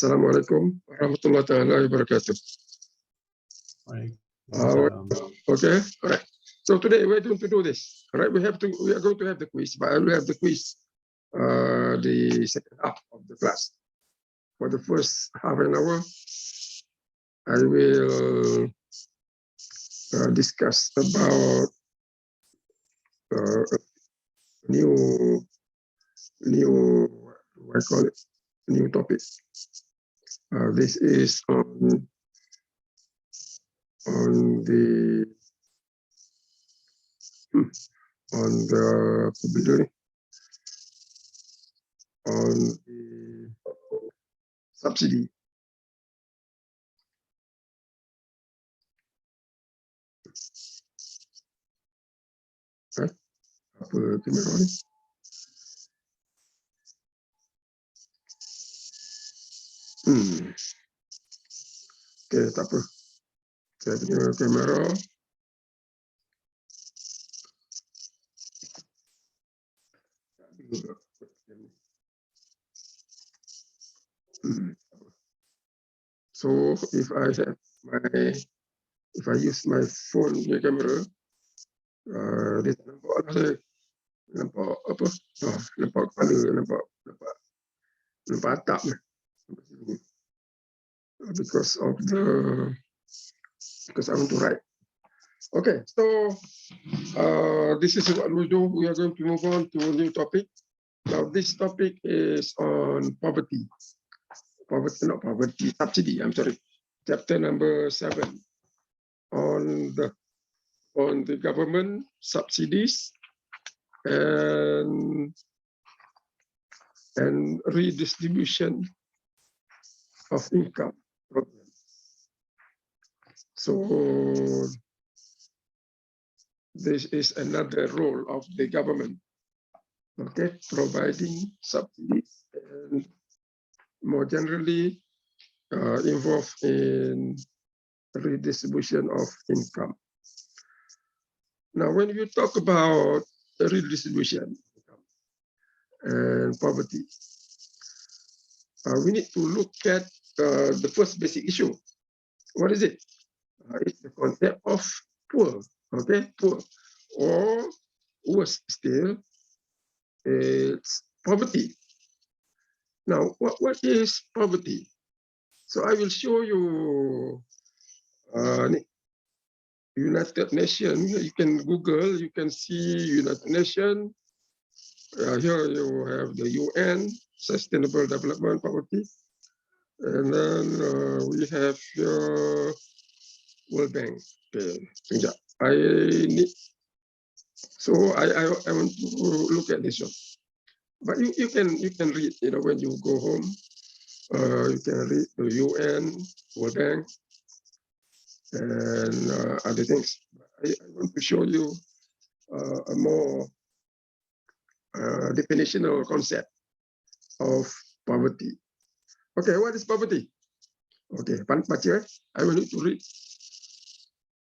Assalamualaikum warahmatullahi taala wabarakatuh. Okay, all right. So today we're going to do this. All right, we are going to have the quiz, but I will have the quiz the second half of the class. For the first half an hour, I will discuss about new what do I call it? New topic. This is on the subsidy. Apa kamera ni? Okay, tak apa. Saya punya kamera. So if I use my phone punya kamera, dia tak nampak lah saya. Nampak apa? Nampak kepala, nampak atap. Because I want to write. Okay, so this is what we do. We are going to move on to a new topic. Now, this topic is on poverty. Not poverty, subsidy. I'm sorry. Chapter number 7 on the government subsidies and redistribution of income programs. So this is another role of the government, okay, providing subsidies and more generally involved in redistribution of income. Now, when you talk about redistribution and poverty, we need to look at the first basic issue. What is it? It's the concept of poor, okay, poor, or worse still, it's poverty. Now, what is poverty? So I will show you United Nations. You can Google, you can see United Nations. Here you have the UN, Sustainable Development Poverty. And then we have your World Bank. Okay. Yeah. I want to look at this one. But you can read, when you go home, you can read the UN, World Bank, and other things. I want to show you a more definitional concept of poverty. Okay, what is poverty? Okay, I want you to read.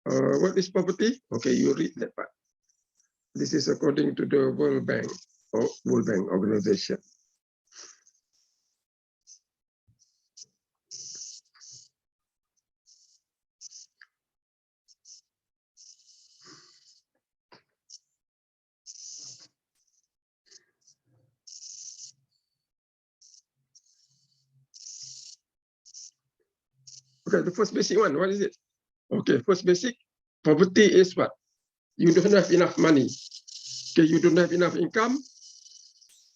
What is poverty? Okay, you read that part. This is according to the World Bank organization. Okay, the first basic one, what is it? Okay, first basic, poverty is what? You don't have enough money. Okay, you don't have enough income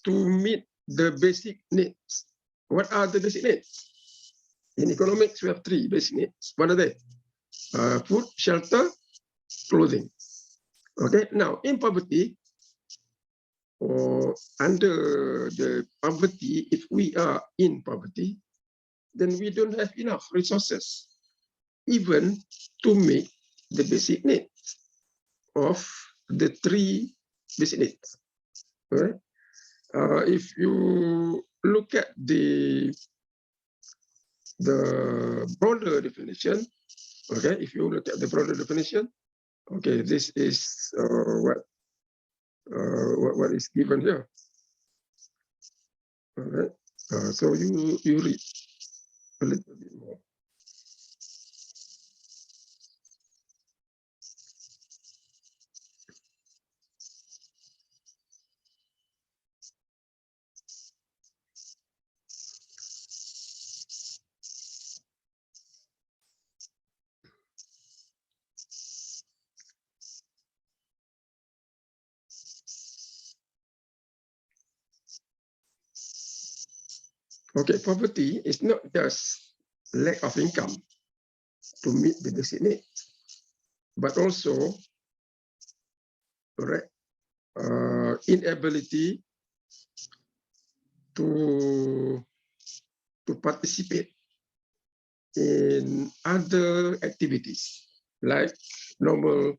to meet the basic needs. What are the basic needs? In economics, we have 3 basic needs. What are they? Food, shelter, clothing. Okay, now in poverty, or under the poverty, if we are in poverty, then we don't have enough resources even to meet the basic needs of the 3 basic needs. Right? If you look at the broader definition, okay, if you look at the broader definition, okay, this is what is given here. All right. So you read. a little bit more. Okay, poverty is not just lack of income to meet the basic needs, but also inability to participate in other activities like normal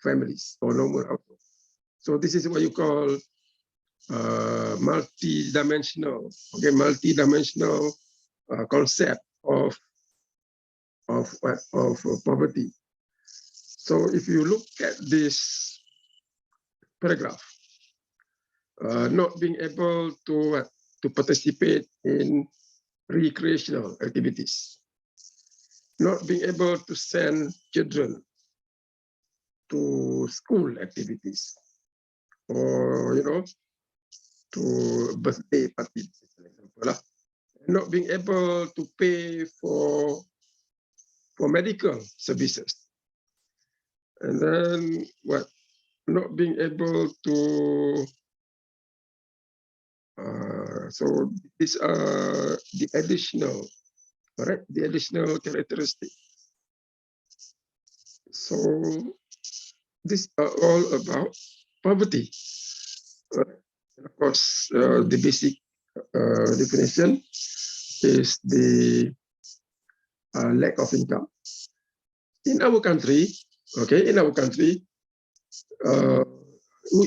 families or normal households. So this is what you call multi-dimensional concept of poverty. So if you look at this paragraph, not being able to participate in recreational activities, not being able to send children to school activities, or to birthday parties, for example, not being able to pay for medical services, and then not being able to. So these are the additional, correct? The additional characteristic. So these are all about poverty. And of course, the basic definition is the lack of income. In our country,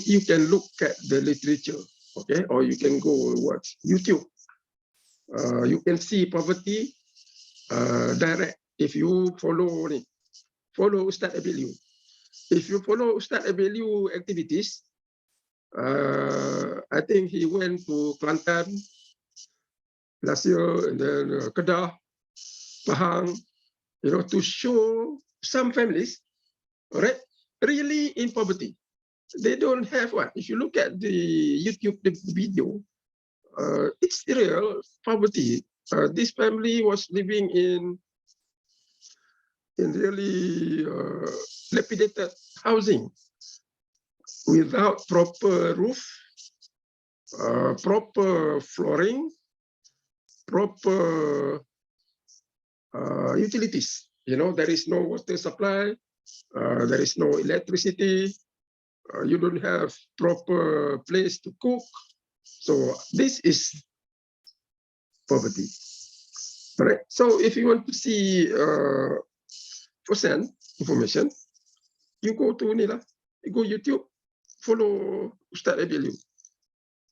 you can look at the literature, or you can go watch YouTube. You can see poverty direct if you follow Ustaz Abiliu. If you follow Ustaz Abiliu activities, I think he went to Kelantan last year, and then Kedah, Pahang, to show some families, really in poverty. They don't have what? If you look at the YouTube video, it's real poverty. This family was living in really dilapidated housing without proper roof, proper flooring, proper utilities. There is no water supply, there is no electricity, you don't have proper place to cook. So this is poverty. Right. So if you want to see percent information, you go to you go YouTube, follow Ustaz Abiliu.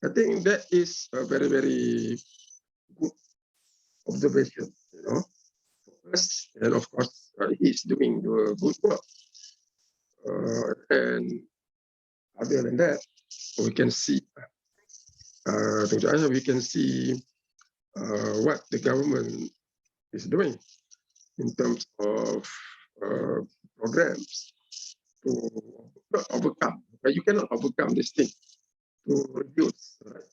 I think that is a very, very good observation, and of course he's doing the good work. And other than that, we can see what the government is doing in terms of programs to overcome. But you cannot overcome this thing to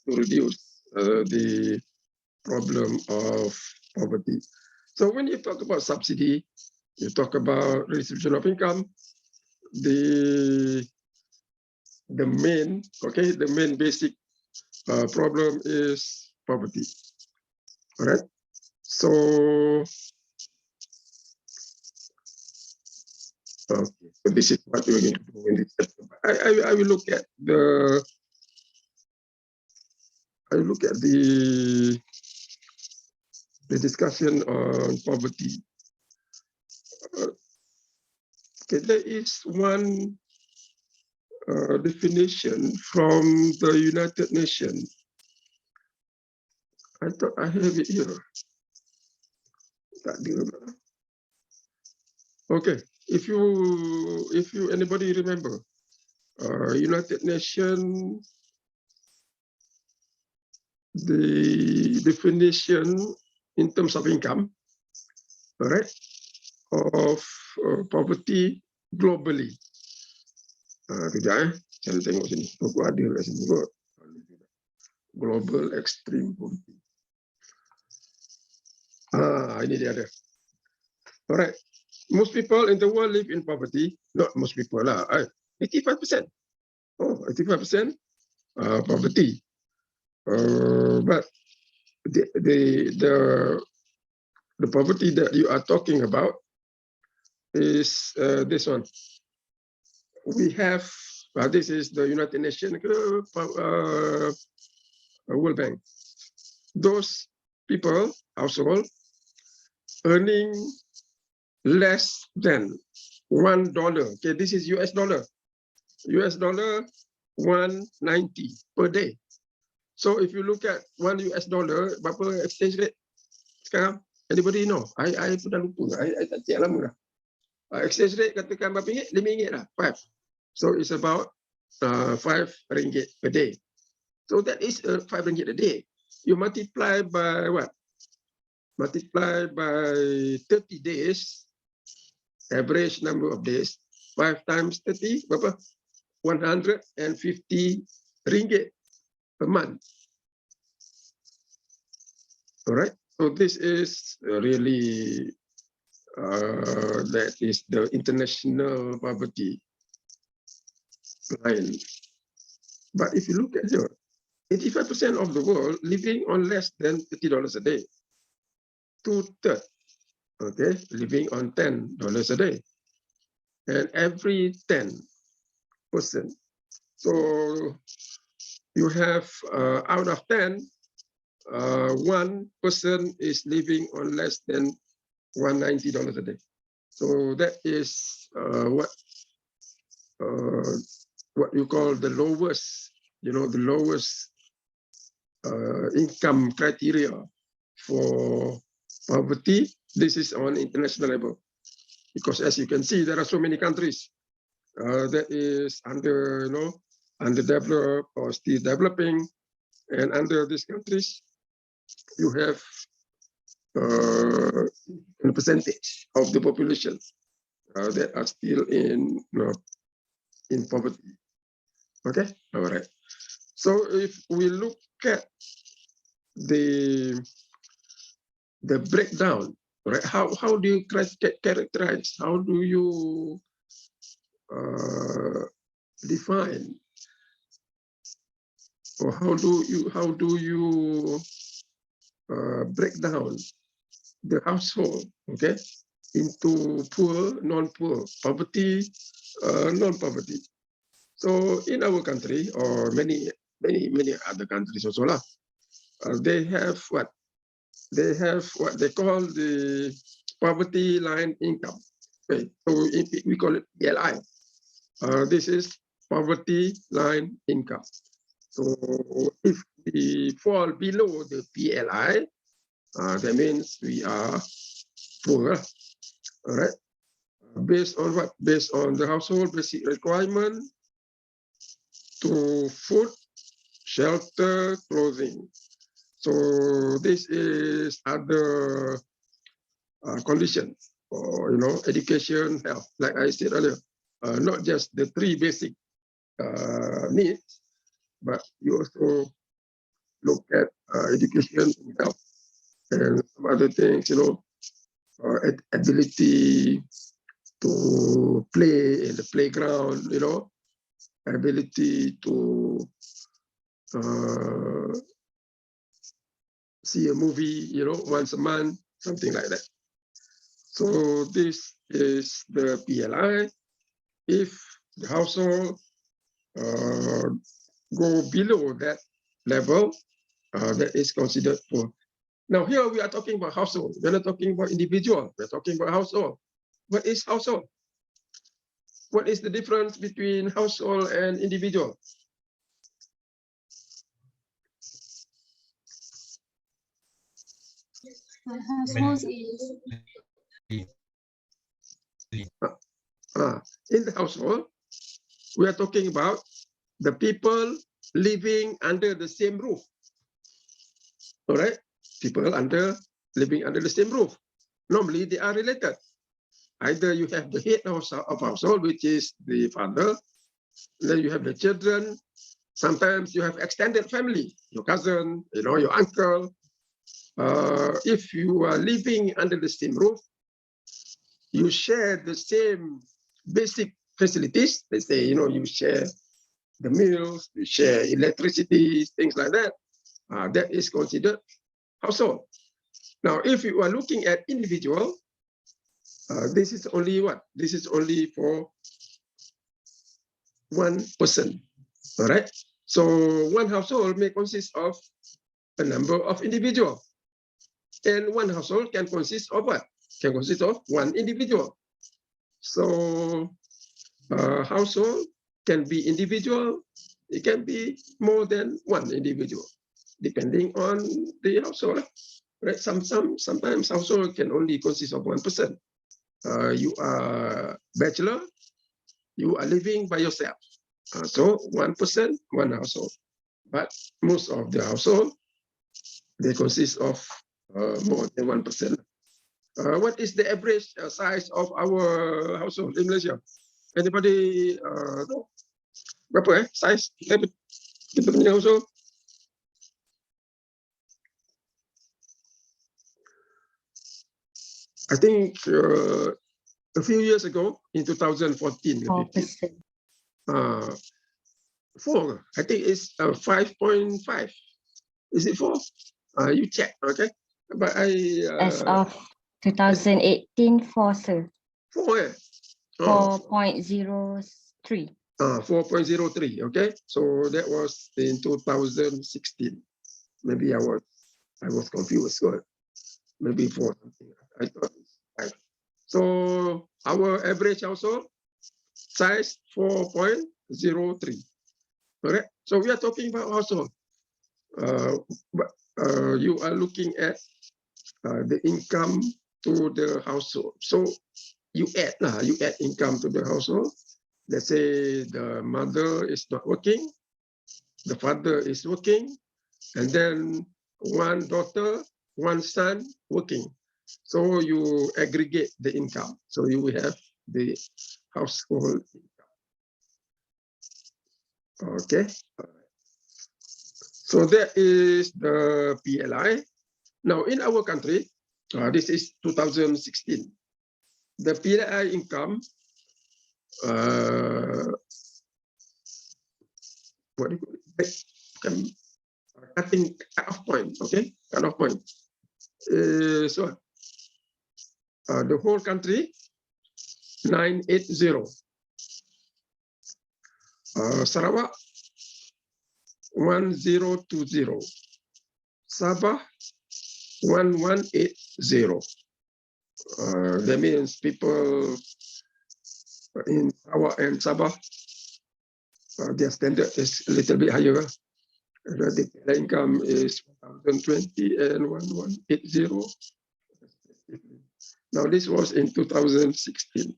reduce the problem of poverty. So when you talk about subsidy, you talk about redistribution of income. The main basic problem is poverty. All right. So this is what we're going to do in this chapter. I will look at the discussion on poverty. There is one definition from the United Nations. I thought I have it here. Okay, if you anybody remember, United Nations, the definition in terms of income, all right, of poverty globally. Kejap saya tengok sini. Aku ada kat sini kot. Global extreme poverty. Ini dia ada. Alright. Most people in the world live in poverty. Not most people lah. 85%. Oh, 85% poverty. But the poverty that you are talking about is this one. We have, this is the United Nations, World Bank. Those people, household, earning less than $1. Okay, this is US dollar. US dollar 190 per day. So if you look at $1 berapa exchange rate sekarang? Anybody know? I pun dah lupa. I tak cek lama dah. Exchange rate katakan berapa ringgit? RM5 lah. 5. So it's about RM5 per day. So that is RM5 a day. You multiply by what? Multiply by 30 days, average number of days. 5 times 30, berapa? RM150 per month. All right. So this is really that is the international poverty line. But if you look at here, 85% of the world living on less than $30 a day. 2/3, okay, living on $10 a day. And every 10 person. So you have out of 10, 1 person is living on less than $190 a day. So that is what you call the lowest, the lowest income criteria for poverty. This is on international level, because as you can see, there are so many countries that is under, underdeveloped or still developing, and under these countries, you have a percentage of the population that are still in poverty. Okay, all right. So if we look at the breakdown, right? How do you characterize? How do you define, or how do you break down the household, okay, into poor, non-poor, poverty, non-poverty? So in our country, or many other countries also lah, they have what they call the poverty line income. Okay, so we call it PLI. This is poverty line income. So if we fall below the PLI, that means we are poor. All right. Based on what? Based on the household basic requirement to food, shelter, clothing. So this is other conditions for, education, health, like I said earlier, not just the 3 basic needs, but you also look at education and health and some other things, ability to play in the playground, ability to see a movie, once a month, something like that. So this is the PLI. If the household go below that level, that is considered poor. Now here we are talking about household. We're not talking about individual. We're talking about household. What is household? What is the difference between household and individual? Household is in the household, we are talking about the people living under the same roof. All right, people under living under the same roof. Normally, they are related. Either you have the head of household, which is the father, then you have the children. Sometimes you have extended family, your cousin, your uncle. If you are living under the same roof, you share the same basic facilities. They say, you share the meals, you share electricity, things like that. That is considered household. Now, if you are looking at individual, this is only what? This is only for one person, all right? So one household may consist of a number of individuals. And one household can consist of what? Can consist of one individual. So household can be individual. It can be more than one individual, depending on the household. Right? Sometimes household can only consist of one person. You are bachelor. You are living by yourself. So one person, one household. But most of the household, they consist of more than one person. What is the average size of our household in Malaysia? Anybody know? Berapa size kita punya household? I think a few years ago, in 2014, 4%. 4. I think it's 5.5. Is it 4? You check, okay? But As of 2018, 4, sir. 4, eh? Oh. 4.03. 4.03, okay? So that was in 2016. Maybe I was confused. So maybe 4 something. I thought it's 5. So our average household size 4.03. Correct? So we are talking about household. But you are looking at the income to the household. So you add income to the household. Let's say the mother is not working, the father is working, and then one daughter, one son working. So you aggregate the income. So you will have the household income. Okay. So that is the PLI. Now in our country, this is 2016. The PLI income, what do you call it? Cutting cut-off point, okay? Cut-off point. So the whole country, 980. Sarawak, 1020. Sabah, 1180. That means people in Sarawak and Sabah, their standard is a little bit higher. The income is 1,020 and 1180. Now this was in 2016.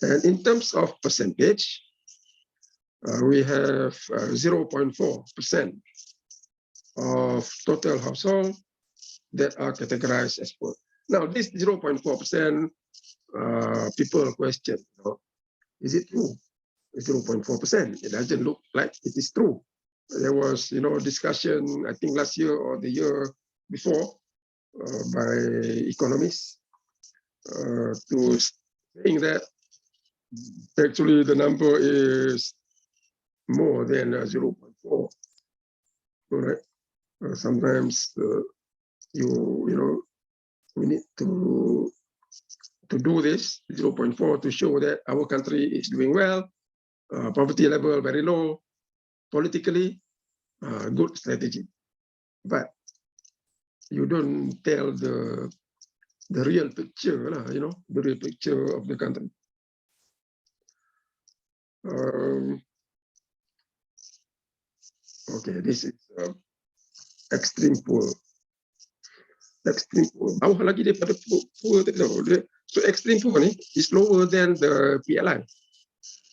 And in terms of percentage, we have 0.4% of total household that are categorized as poor. Now this 0.4%, people question, is it true? 0.4%. It doesn't look like it is true. There was, discussion, I think last year or the year before, by economists to saying that actually the number is more than 0.4. All right. Sometimes we need to do this 0.4 to show that our country is doing well, poverty level very low, politically good strategy. But you don't tell the real picture, the real picture of the country. Okay, this is extreme poor. Extreme poor. Bawah lagi daripada poor tadi tau. So extreme poor ni is lower than the PLI.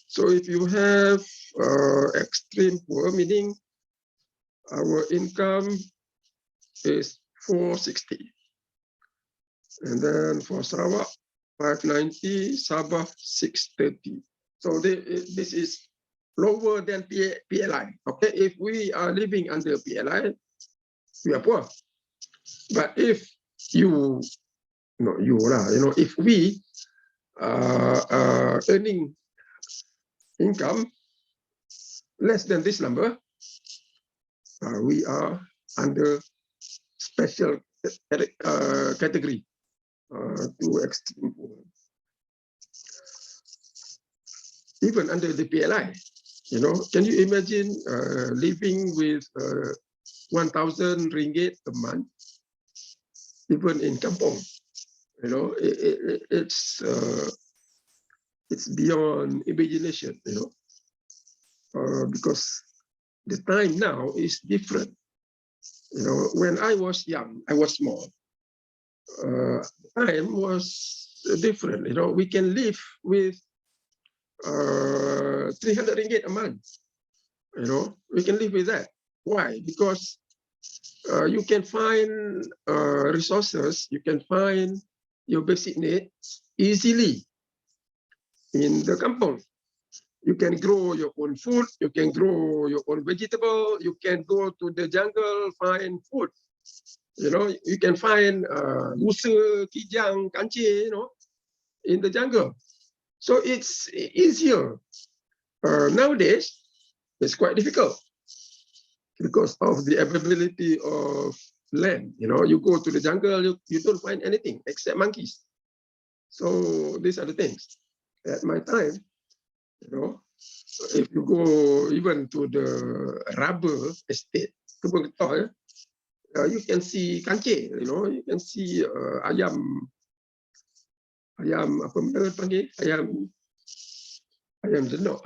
So if you have extreme poor, meaning our income is 460. And then for Sarawak, 590, Sabah 630. So this is lower than PLI. Okay, if we are living under PLI, we are poor. But if you, if we are earning income less than this number, we are under special category to extreme poor. Even under the PLI, can you imagine living with 1,000 ringgit a month, even in kampong? It's beyond imagination, because the time now is different. When I was young, I was small. Time was different. We can live with 300 ringgit a month. We can live with that. Why? Because you can find resources, you can find your basic needs easily in the kampong. You can grow your own food, you can grow your own vegetable, you can go to the jungle, find food. You can find musa, kijang, kancil, in the jungle. So it's easier. Nowadays, it's quite difficult because of the availability of land. You go to the jungle, you don't find anything except monkeys. So these are the things. At my time, if you go even to the rubber estate, you can see kancil, you can see ayam apa benda panggil ayam jenok,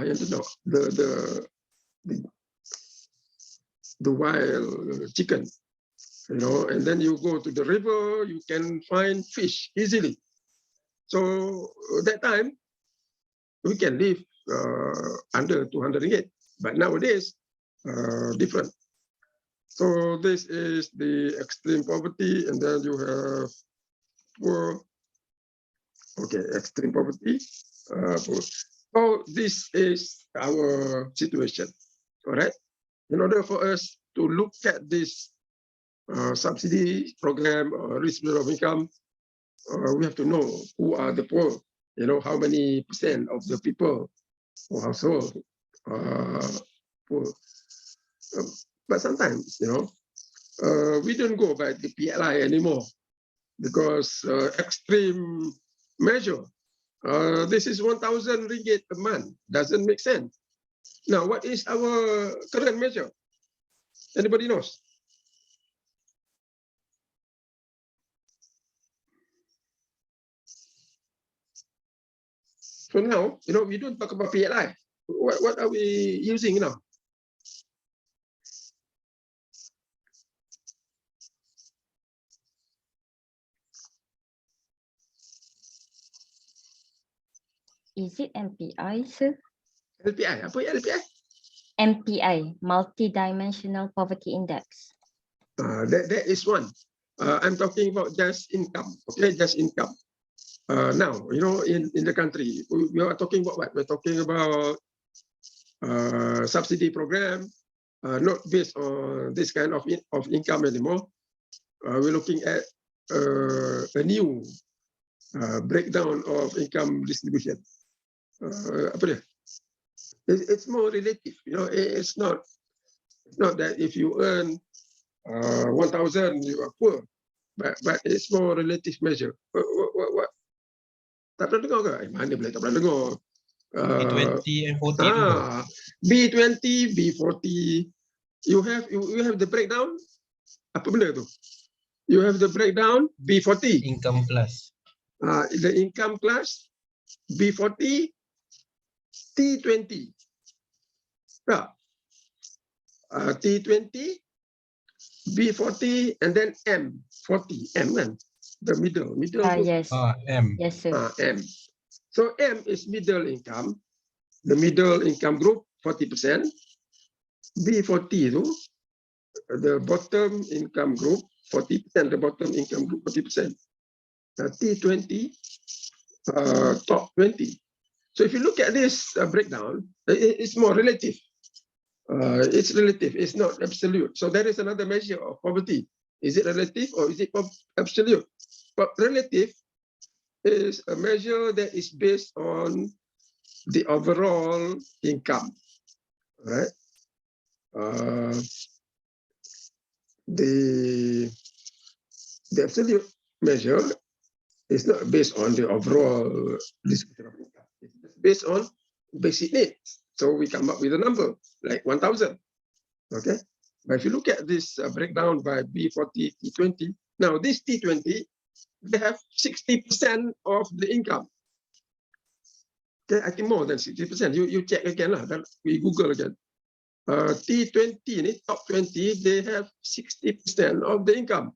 the wild chicken, and then you go to the river, you can find fish easily. So that time we can live under 200 ringgit, but nowadays different. So this is the extreme poverty, and then you have poor. Okay, extreme poverty. So this is our situation. All right. In order for us to look at this subsidy program or risk of income, we have to know who are the poor. How many percent of the people or household poor. But sometimes, we don't go by the PLI anymore because extreme measure. This is 1,000 ringgit a month. Doesn't make sense. Now, what is our current measure? Anybody knows? So now, we don't talk about PLI. What are we using now? Is it MPI, sir? LPI. Apa ya LPI? MPI, Multidimensional Poverty Index. That is one. I'm talking about just income. Okay, just income. Now, in the country, we are talking about what? We're talking about subsidy program, not based on this kind of income anymore. We're looking at a new breakdown of income distribution. It's more relative. It's not that if you earn 1,000 you are poor, but it's more relative measure. What? Tak pernah dengar ke? Mana boleh tak pernah dengar? B20 and 40 B20, B40. You have the breakdown. Apa benda tu? You have the breakdown B40. income plus. The income class B40, T20. Tak. T20, B40, and then M40. M kan? The middle. Yes. M. Yes, sir. M. So M is middle income. The middle income group 40%. B40 itu the bottom income group 40%. The bottom income group 40%. T20, top 20. So if you look at this breakdown, it's more relative. It's relative, it's not absolute. So that is another measure of poverty. Is it relative or is it absolute? But relative is a measure that is based on the overall income, right? The absolute measure is not based on the overall distribution of income. It's based on basic needs. So we come up with a number like 1,000. Okay. But if you look at this breakdown by B40, T20, now this T20, they have 60% of the income. Okay, I think more than 60%. You check again lah. We Google again. T20, top 20, they have 60% of the income.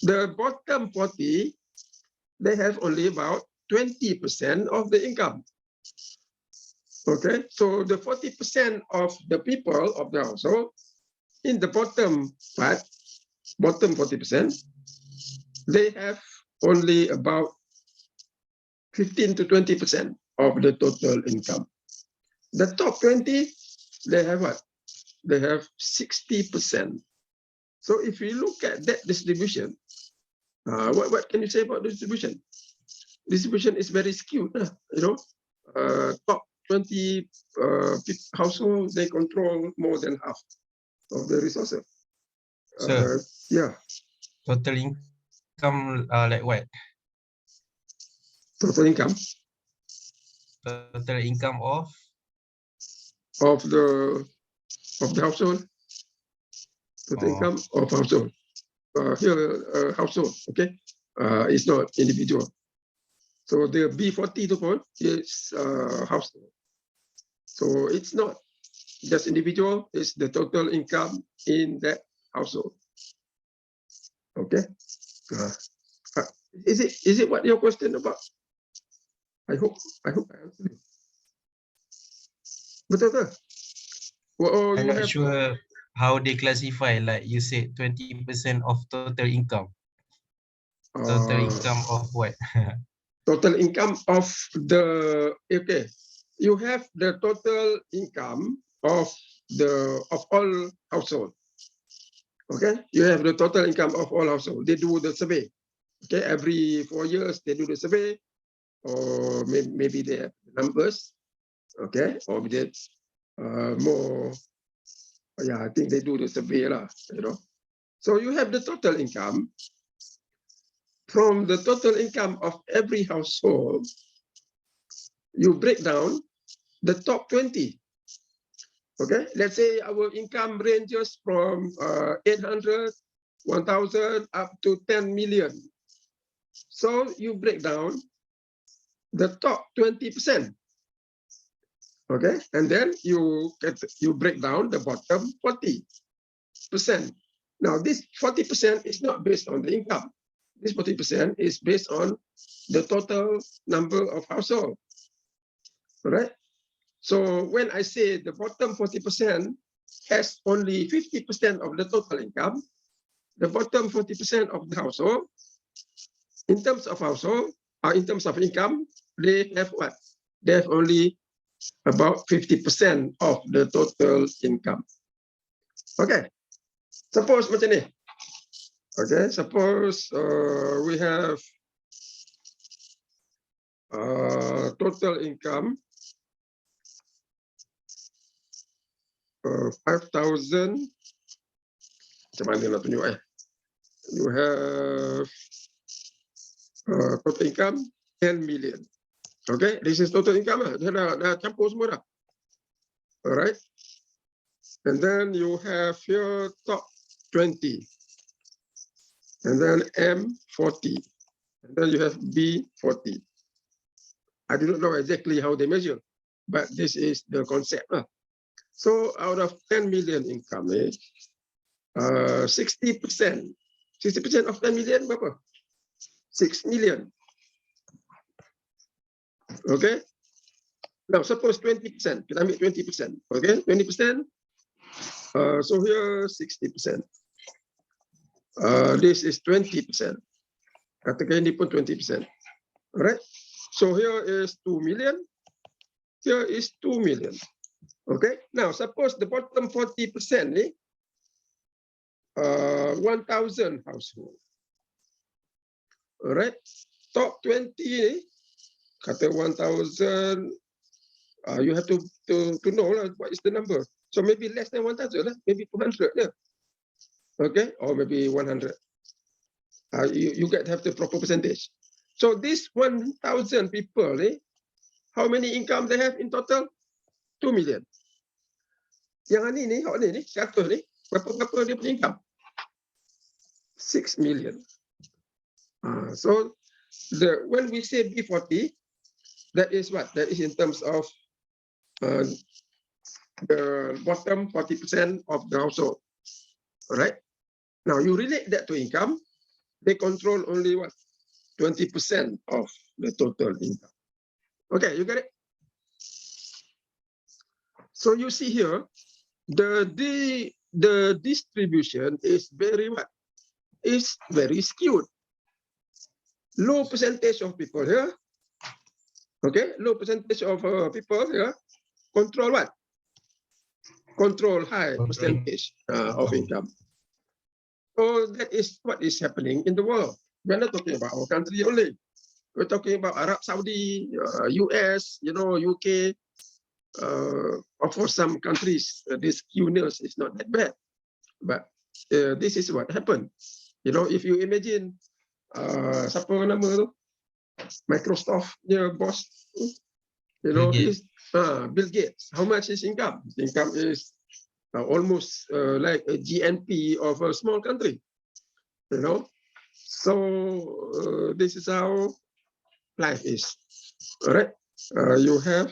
The bottom 40, they have only about 20% of the income. Okay, so the 40% of the people of the household in the bottom part, bottom 40%, they have only about 15 to 20% of the total income. The top 20, they have what? They have 60%. So if you look at that distribution, what can you say about distribution? Distribution is very skewed, you know. Top 20 households, they control more than half of the resources. So, yeah. total income like what? Total income Total income of the household. Total income of household. Here, household, okay? It's not individual. So the B40 is household. So it's not just individual, it's the total income in that household. Okay. Is it what your question about? I hope I answered it. Betul ke? Well, I'm you not have sure how they classify, like you said, 20% of total income. Total income of what? total income of the, okay, you have the total income of all household. Okay, you have the total income of all household. They do the survey. Okay, every 4 years they do the survey, or maybe they have numbers. Okay, or they more. Yeah, I think they do the survey lah. You know, so you have the total income. From the total income of every household, you break down the top 20. Okay, let's say our income ranges from 800, 1,000 up to 10 million. So you break down the top 20%. Okay, and then you break down the bottom 40%. Now this 40% is not based on the income. This 40% is based on the total number of households. All right. So when I say the bottom 40% has only 50% of the total income, the bottom 40% of the household, in terms of household, or in terms of income, they have what? They have only about 50% of the total income. Okay. Suppose macam ni. Okay, suppose we have total income 5,000. Macam mana nak tunjuk You have total income 10 million. Okay, this is total income lah. Dah campur semua dah. Alright. And then you have your top 20. And then M40. And then you have B40. I do not know exactly how they measure, but this is the concept. So out of 10 million income, 60%. 60% of 10 million berapa? 6 million. Okay. Now suppose 20%. Kita ambil 20%. Okay, 20%. So here 60%. This is 20%. Katakan ini pun 20%. Alright. So here is 2 million. Here is 2 million. Okay. Now suppose the bottom 40% ni 1,000 household. Alright. Top 20 ni kata 1,000. You have to know lah what is the number. So maybe less than 1,000 lah, maybe 200 lah. Okay, or maybe 100. You get to have the proper percentage. So this 1,000 people, how many income they have in total? 2 million. Yang ni, 100 ni, berapa dia punya income? 6 million. So when we say B40, that is what? That is in terms of the bottom 40% of the household. All right. Now you relate that to income. They control only what? 20% of the total income. Okay, you get it? So you see here, the distribution is very what? Is very skewed. Low percentage of people here. Okay, low percentage of people here control what? Control high percentage of income. So that is what is happening in the world. We're not talking about our country only. We're talking about Arab Saudi, US, UK. For some countries, this skewness is not that bad. But this is what happened. If you imagine, siapa nama tu? Microsoft boss, Bill Gates. How much is income? His income is almost like a GNP of a small country. So this is how life is. All right. You have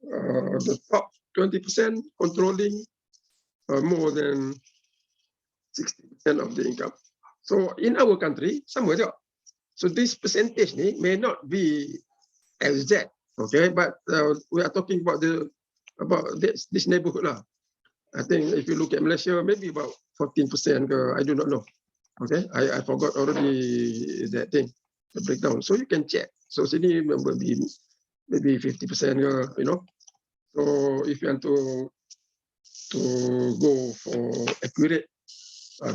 the top 20% controlling more than 60% of the income. So in our country, somewhere there. So this percentage may not be exact, okay, but we are talking about this neighborhood lah. I think if you look at Malaysia, maybe about 14%. I do not know. Okay, I forgot already that thing, the breakdown. So you can check. So sini maybe 50%. So if you want to go for accurate,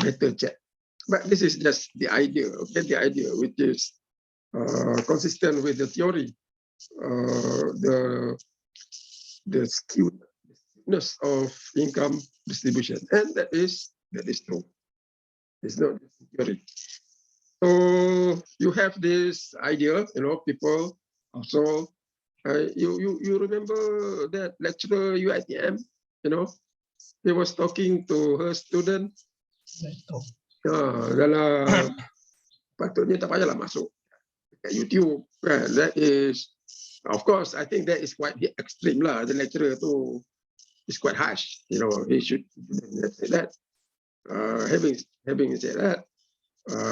better check. But this is just the idea, okay? The idea which is consistent with the theory, the skewness of income distribution, and that is true. It's not just theory. So you have this idea, people also. You remember that lecturer UiTM? He was talking to her student. Dalam patutnya tak payahlah masuk ke YouTube. That is, of course, I think that is quite extreme lah. The lecturer tu is quite harsh. He should say that. Having said that,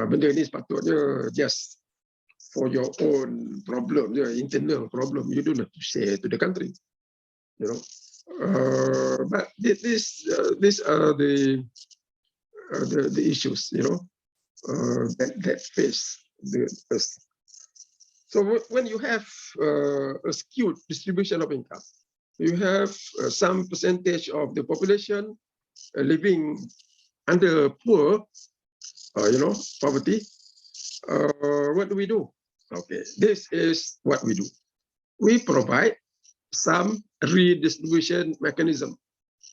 benda ni sepatutnya just for your own problem, your internal problem. You don't have to share to the country. But these are the issues, that face us. So when you have a skewed distribution of income, you have some percentage of the population living under poor, poverty. What do we do? Okay, this is what we do. We provide some redistribution mechanism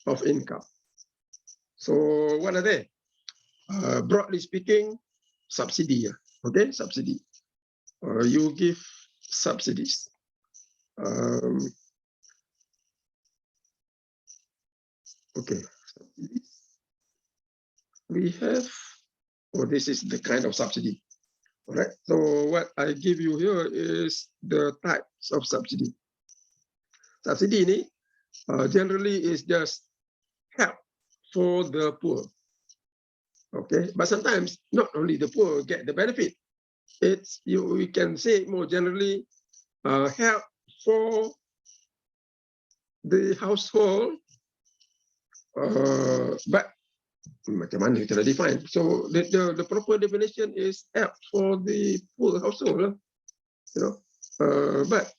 of income. So what are they? Broadly speaking, subsidy. Okay, subsidy. You give subsidies. Okay, subsidies. We have, this is the kind of subsidy. All right. So what I give you here is the types of subsidy. Subsidy ini generally is just help for the poor. Okay, but sometimes not only the poor get the benefit. We can say more generally, help for the household, but macam mana kita define. So the proper definition is help for the poor household, you know. But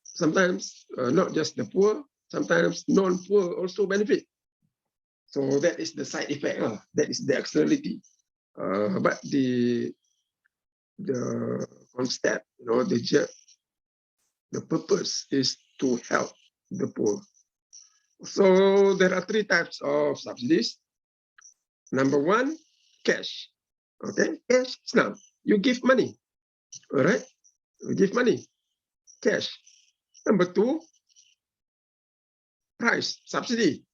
sometimes not just the poor, sometimes non-poor also benefit. So that is the side effect. That is the externality. But the concept, you know, the purpose is to help the poor. So there are 3 types of subsidies. Number 1, cash. Okay, cash now you give money. All right, you give money, cash. Number 2, price subsidy.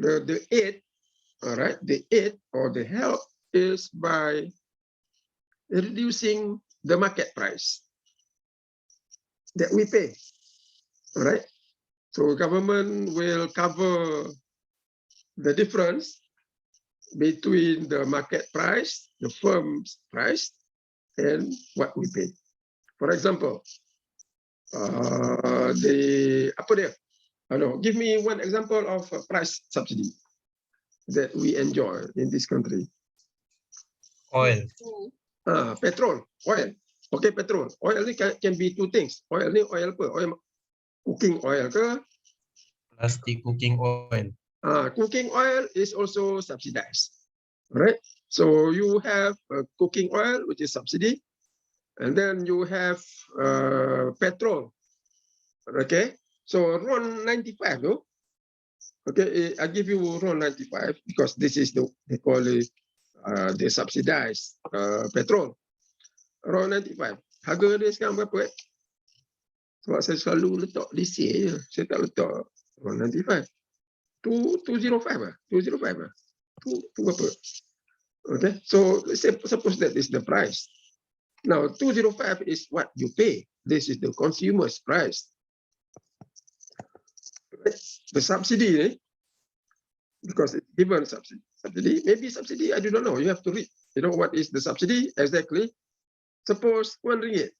The aid, all right, the aid or the help is by reducing the market price that we pay. All right, so government will cover the difference between the market price, the firm's price, and what we pay. For example, give me one example of a price subsidy that we enjoy in this country. Oil. Petrol, oil. Okay, petrol. Oil can be 2 things. Oil ni oil apa? Oil cooking oil ke? Plastic cooking oil. Cooking oil is also subsidized. Right? So you have cooking oil, which is subsidy, and then you have petrol. Okay, so RON 95, no? Okay, I give you RON 95 because this is they call it the subsidized petrol. RON 95. Harga dia sekarang berapa? Sebab saya selalu letak DC je. Saya tak letak RON 95. 205 ah? 205 ah? Tu berapa? Okay, so let's say, suppose that is the price. Now, 205 is what you pay. This is the consumer's price. The subsidy, because it's given subsidy, maybe subsidy, I do not know. You have to read. You know what is the subsidy exactly? Suppose 1 ringgit.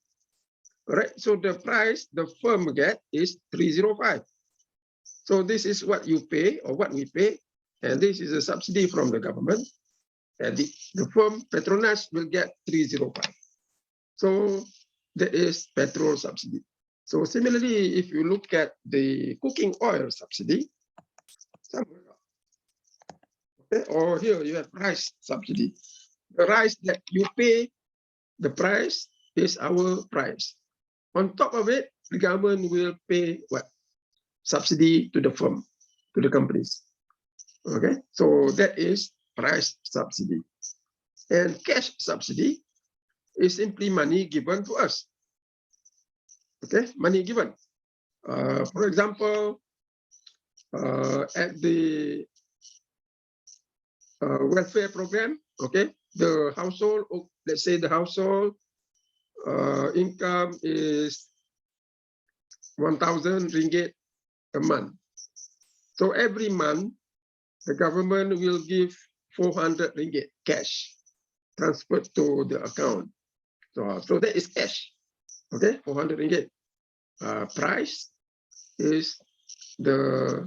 All right, so the price the firm get is 305. So this is what you pay or what we pay, and this is a subsidy from the government. And the firm Petronas will get 305. So that is petrol subsidy. So similarly, if you look at the cooking oil subsidy, okay, or here you have rice subsidy. The rice that you pay, the price is our price. On top of it, the government will pay what? Subsidy to the firm, to the companies. Okay, so that is price subsidy. And cash subsidy is simply money given to us. Okay, money given. For example, at the welfare program, okay, the household, let's say the household income is 1,000 ringgit a month. So every month, the government will give 400 ringgit cash transferred to the account. So that is cash. Okay, 400 ringgit. Price is the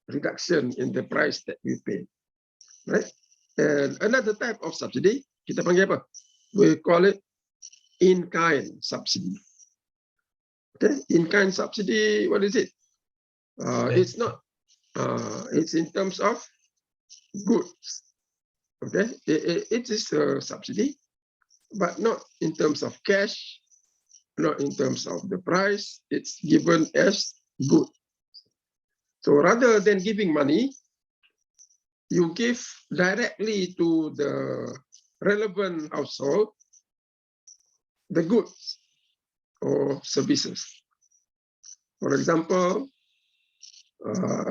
reduction in the price that we pay, right? And another type of subsidy, kita panggil apa? We call it in-kind subsidy. Okay, in-kind subsidy, what is it? It's not. It's in terms of goods. Okay, it is a subsidy, but not in terms of cash, not in terms of the price. It's given as good. So rather than giving money, you give directly to the relevant household the goods or services. For example,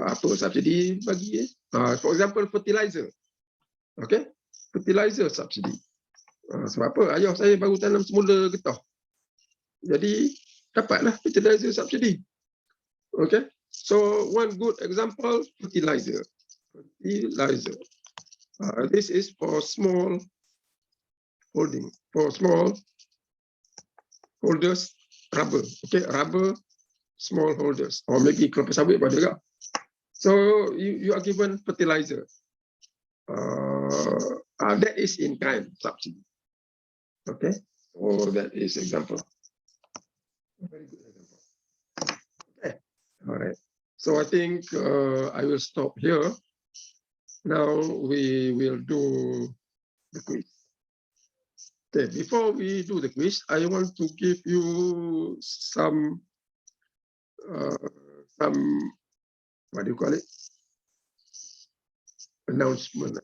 apa subsidi bagi? For example, fertilizer. Okay, fertilizer subsidy. Sebab apa? Ayah saya baru tanam semula getah. Jadi dapatlah fertilizer subsidy. Okay, so one good example, fertilizer. Fertilizer. This is for small holding, for small holders, rubber. Okay, rubber small holders, or maybe kelapa sawit pada juga. So you are given fertilizer. That is in kind subsidy. Okay, so that is example. Very good example. Okay, all right. So I think I will stop here. Now we will do the quiz. Okay, before we do the quiz, I want to give you some what do you call it? Announcement.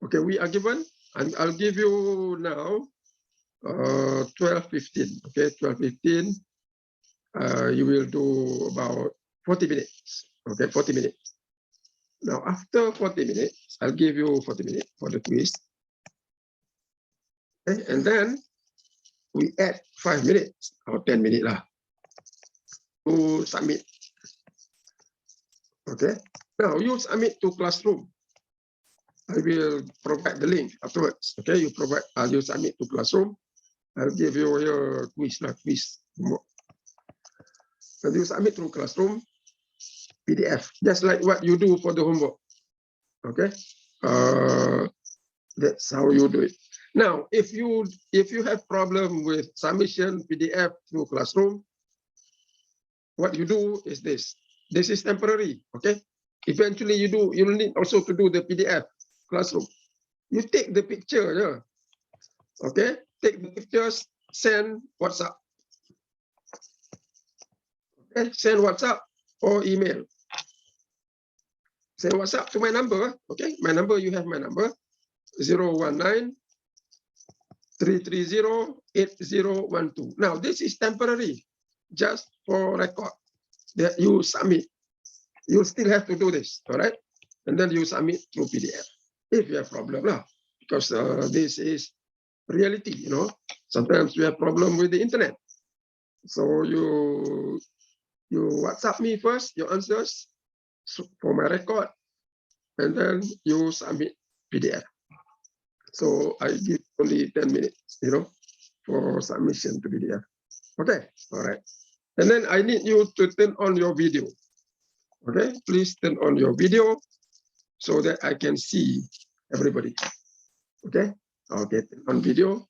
Okay, we are given, and I'll give you now 12:15. Okay, 12:15. You will do about 40 minutes. Okay, 40 minutes. Now, after 40 minutes, I'll give you 40 minutes for the quiz. Okay, and then we add 5 minutes or 10 minutes lah to submit. Okay, now you submit to Classroom. I will provide the link afterwards. Okay, you submit to Classroom. I'll give you your quiz. And you submit through Classroom PDF, just like what you do for the homework. Okay, that's how you do it. Now, if you have problem with submission PDF through Classroom, what you do is this. This is temporary. Okay. Eventually, you need also to do the PDF Classroom. You take the picture. Yeah. Okay. Take the pictures. Send WhatsApp. Okay. Send WhatsApp or email. Send WhatsApp to my number. Okay. My number. You have my number. 019-330-8012. Now, this is temporary, just for record that you submit. You still have to do this, all right? And then you submit through PDF if you have problem, because this is reality, you know. Sometimes you have problem with the internet. So you WhatsApp me first, your answers for my record, and then you submit PDF. So I give only 10 minutes, you know, for submission to PDF. Okay, all right. And then I need you to turn on your video. Okay, please turn on your video so that I can see everybody. Okay, okay, turn on video.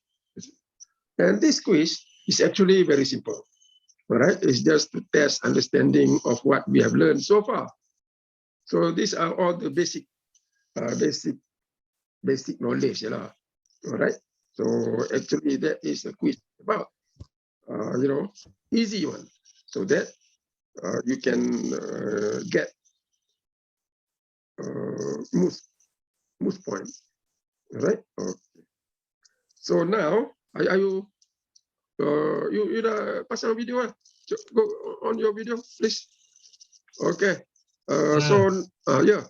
And this quiz is actually very simple. All right, it's just to test understanding of what we have learned so far. So these are all the basic knowledge, you know. All right. So actually, that is a quiz about, you know, easy one, so that you can get most points. All right. Okay. So now, are you you pasang video? Go on your video, please. Okay. So yeah.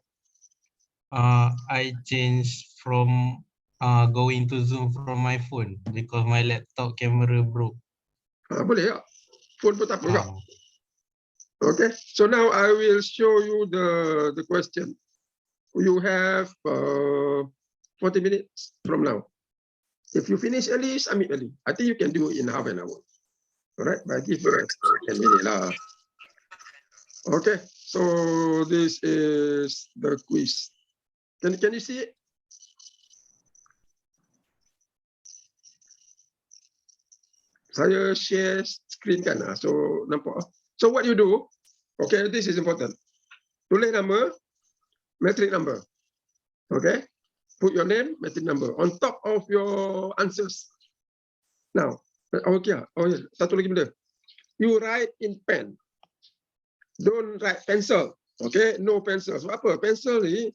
I changed from going to Zoom from my phone because my laptop camera broke. Boleh ya? Phone pun tak apa. Okay. So now I will show you the question. You have 40 minutes from now. If you finish early, submit early. I think you can do it in half an hour. All right, but I give you extra 10 minutes lah. Okay, so this is the quiz. Can you see it? Saya share screen kan, so nampak. So what you do? Okay, this is important. Tulis nama, metric number. Okay, put your name, metric number on top of your answers. Now, okay, oh yes, satu lagi benda. You write in pen. Don't write pencil. Okay, no pencil. Sebab apa? Pencil ni,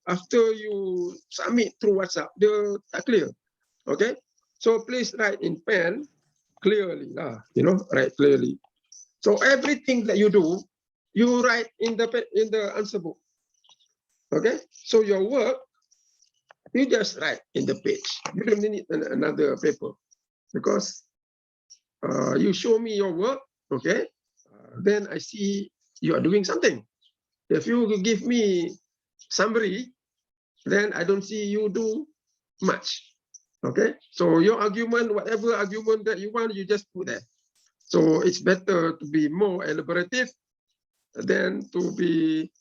after you submit through WhatsApp, dia tak clear. Okay, so please write in pen clearly lah. You know, write clearly. So everything that you do, you write in the answer book. Okay, so your work, you just write in the page. You don't need another paper because you show me your work. Okay, then I see you are doing something. If you give me summary, then I don't see you do much. Okay, so your argument, whatever argument that you want, you just put there. So it's better to be more elaborative then to be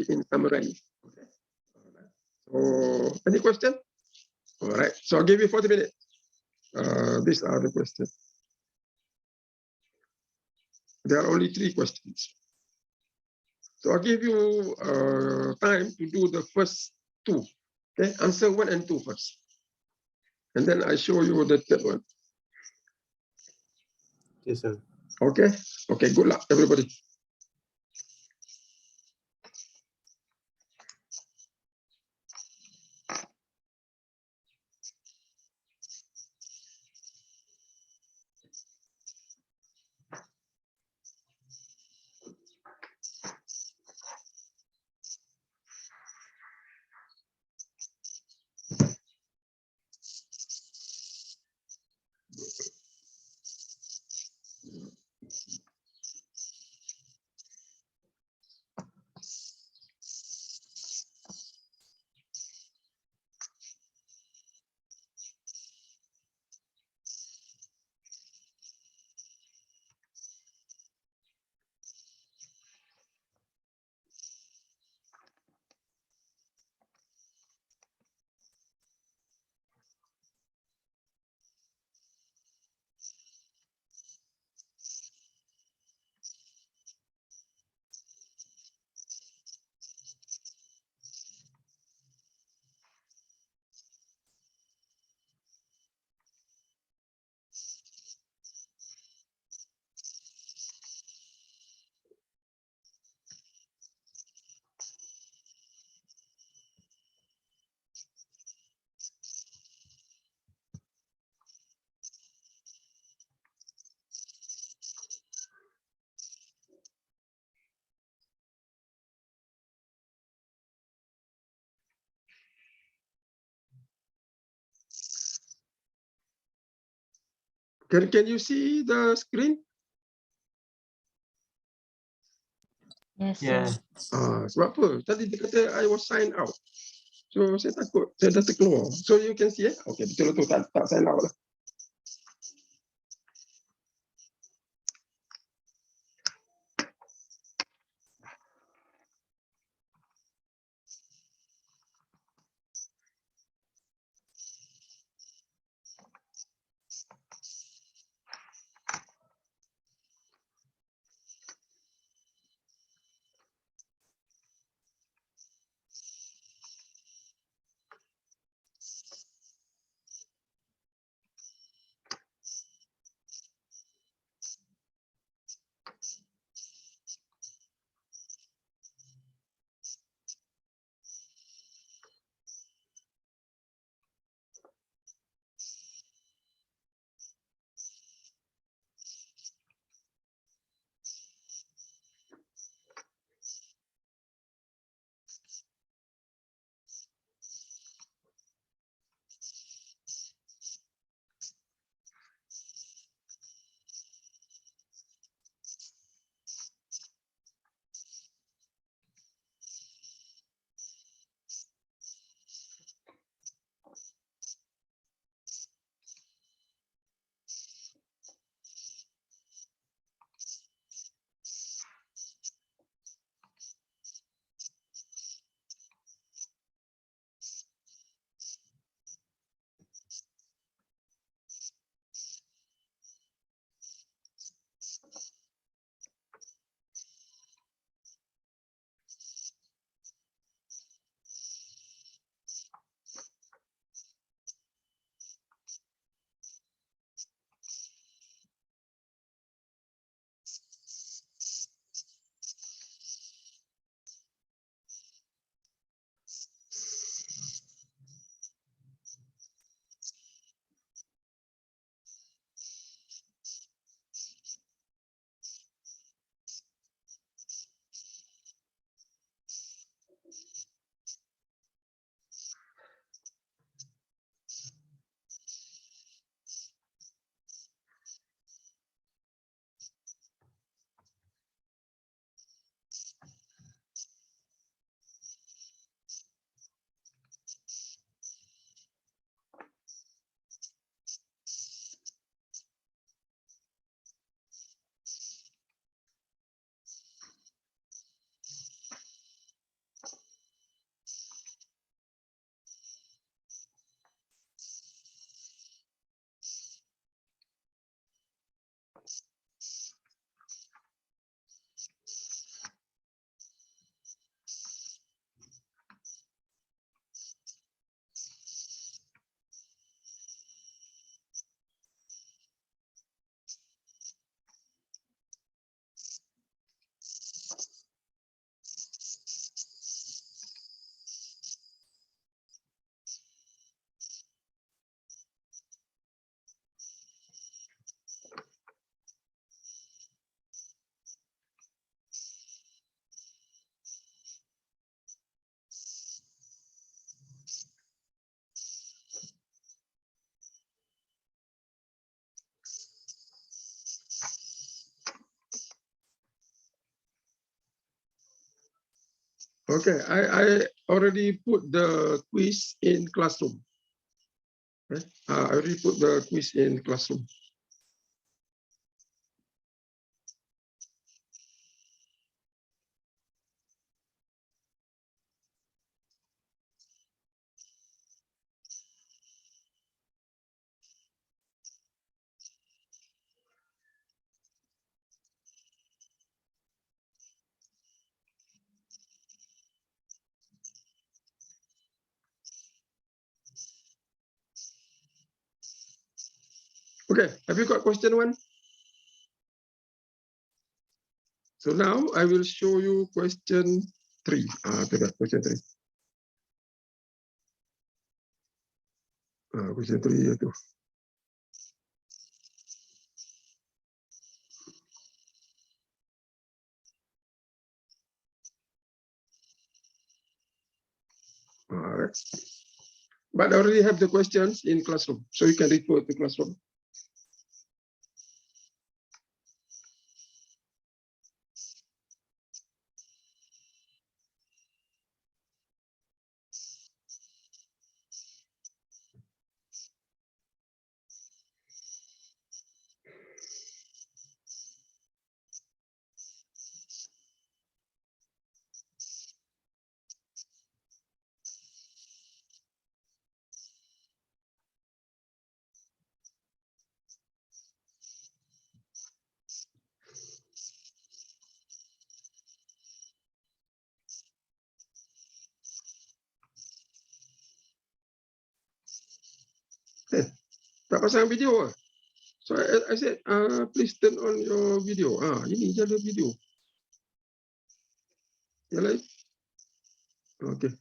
in summary. Okay. So any question? All right. So I'll give you 40 minutes. These are the questions. There are only 3 questions. So I'll give you time to do the first 2. Okay, answer 1 and 2 first. And then I show you the third one. Yes, sir. Okay. Okay, good luck, everybody. Can you see the screen? Yes, Yeah. sir. Sebab apa? Tadi dia kata I was signed out. So saya takut, saya dah terkeluar. So you can see, okay, betul tu tak sign out lah. Okay, I already put the quiz in classroom. Right? I already put the quiz in classroom. Okay, have you got question one? So now I will show you question 3. Question 3. Question 3 itu. All right. But I already have the questions in classroom, so you can report to classroom. Tak pasang video. So I said, please turn on your video. Ini je ada video. Yang lain? Okay.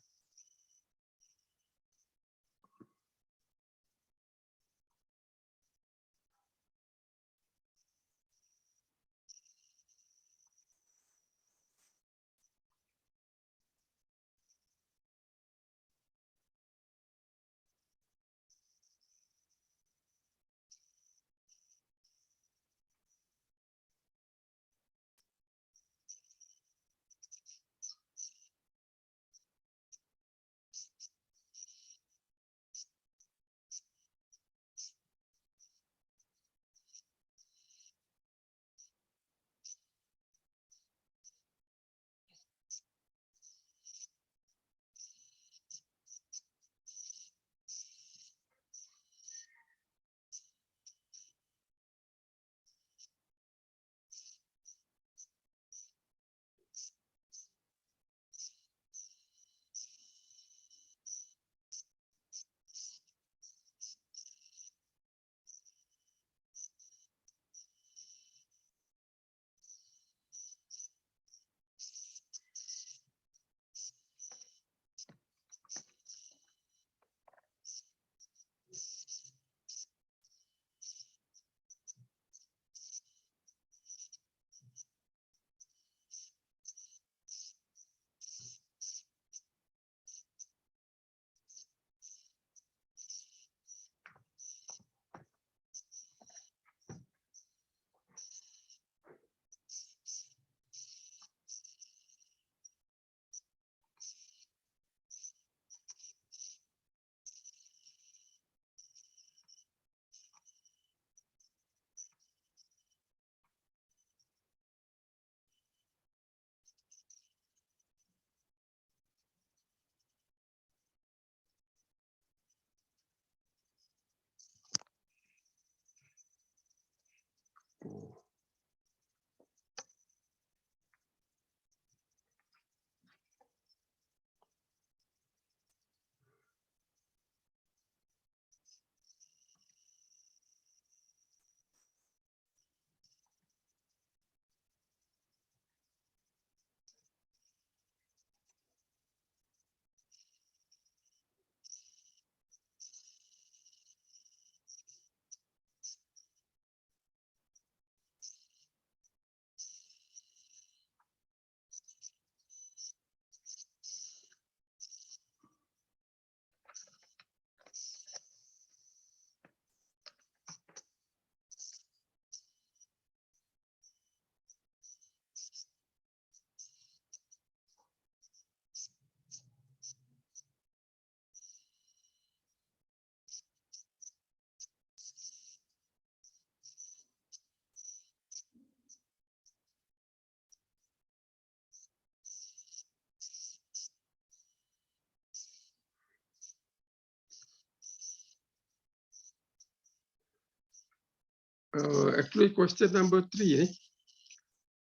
Actually, question number 3.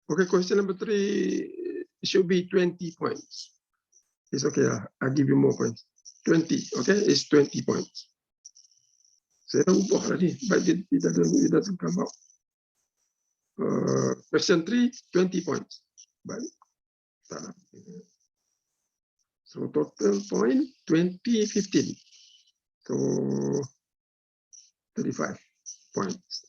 Okay, question number 3 should be 20 points. It's okay. I'll give you more points. 20. Okay, it's 20 points. Saya dah ubah tadi, but it doesn't come out. Question 3, 20 points. Baik. So total point 20, 15. So 35 points.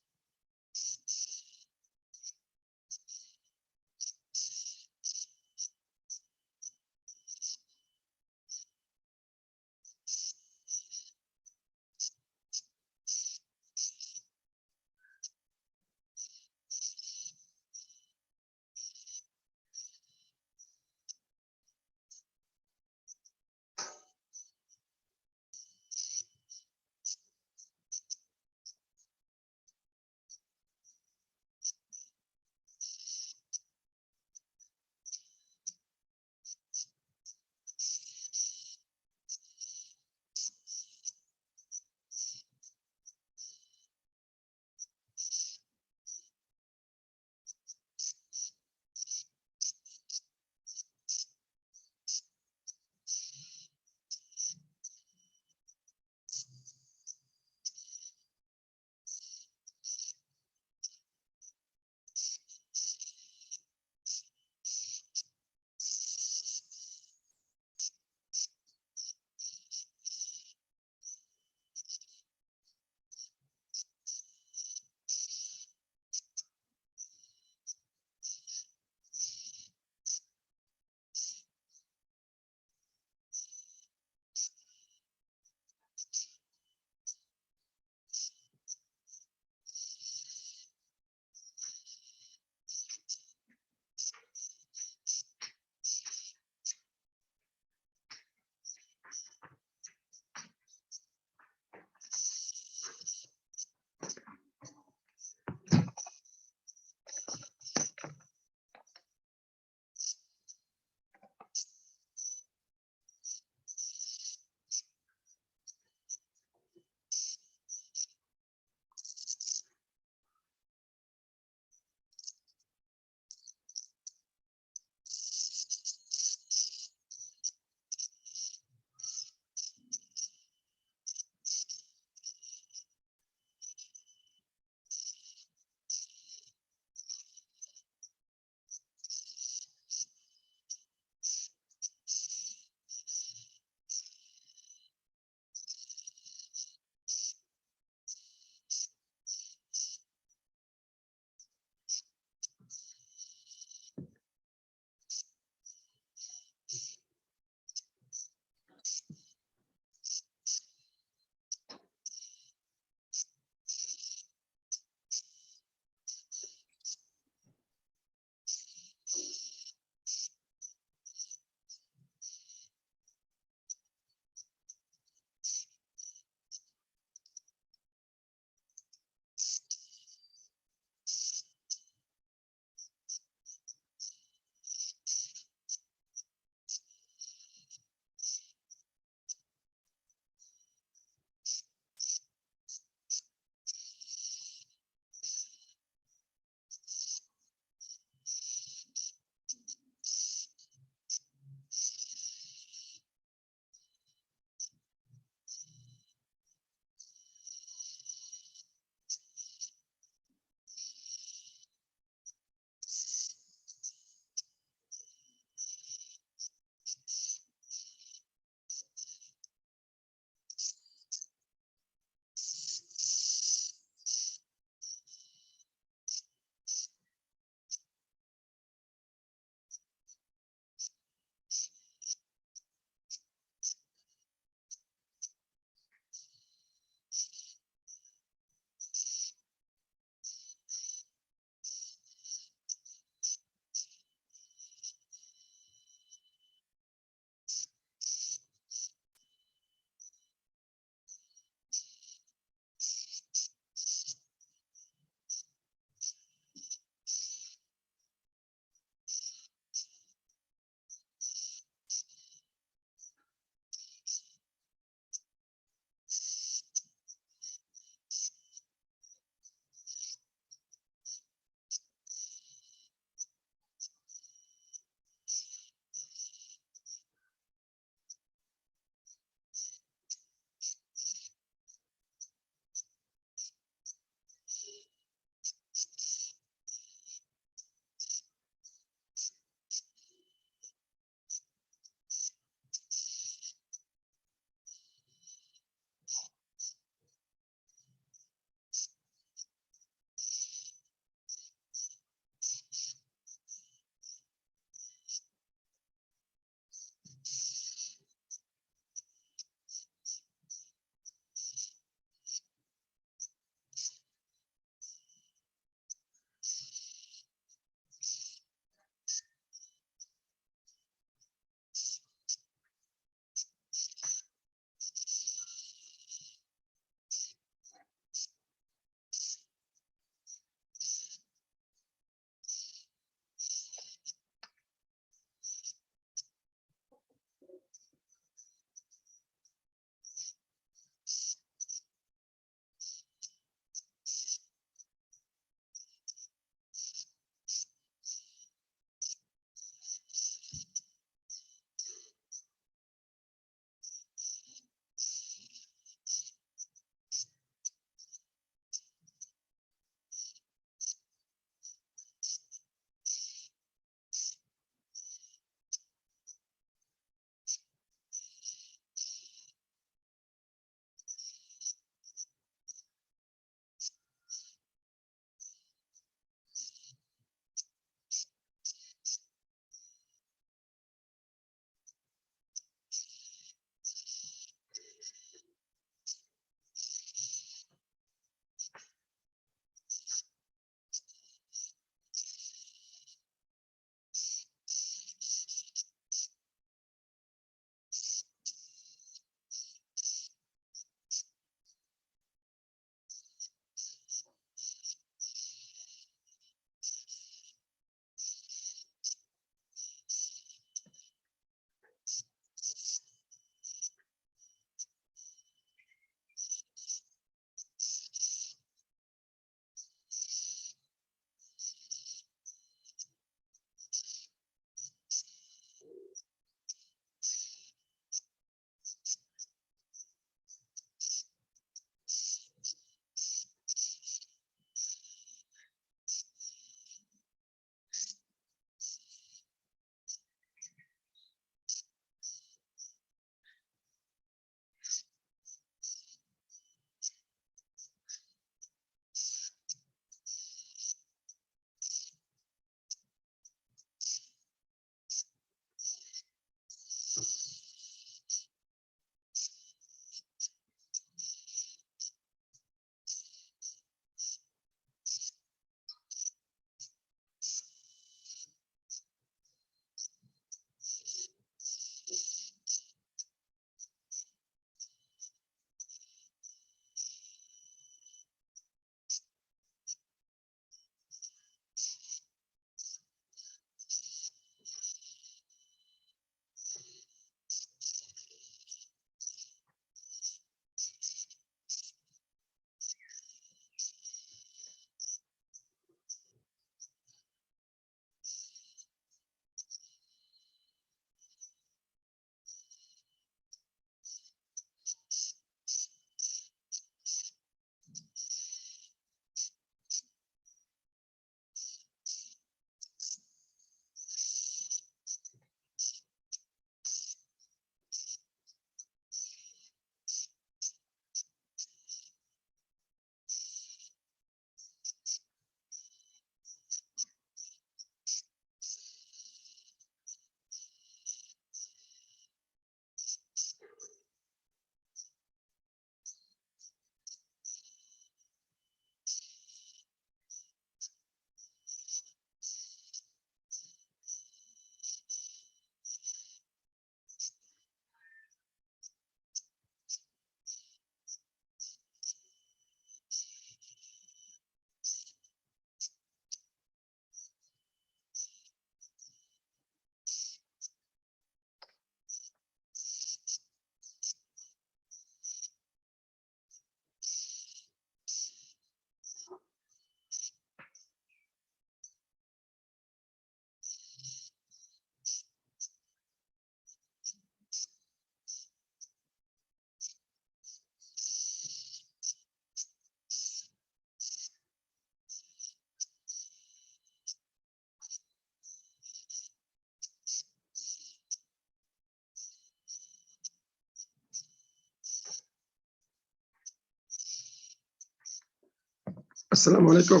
Assalamualaikum.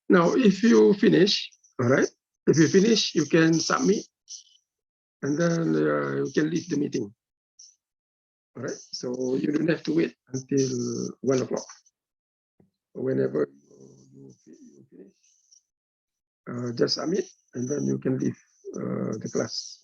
Now, if you finish, all right, if you finish, you can submit and then you can leave the meeting. All right, so you don't have to wait until 1 o'clock. Whenever you finish, just submit and then you can leave the class.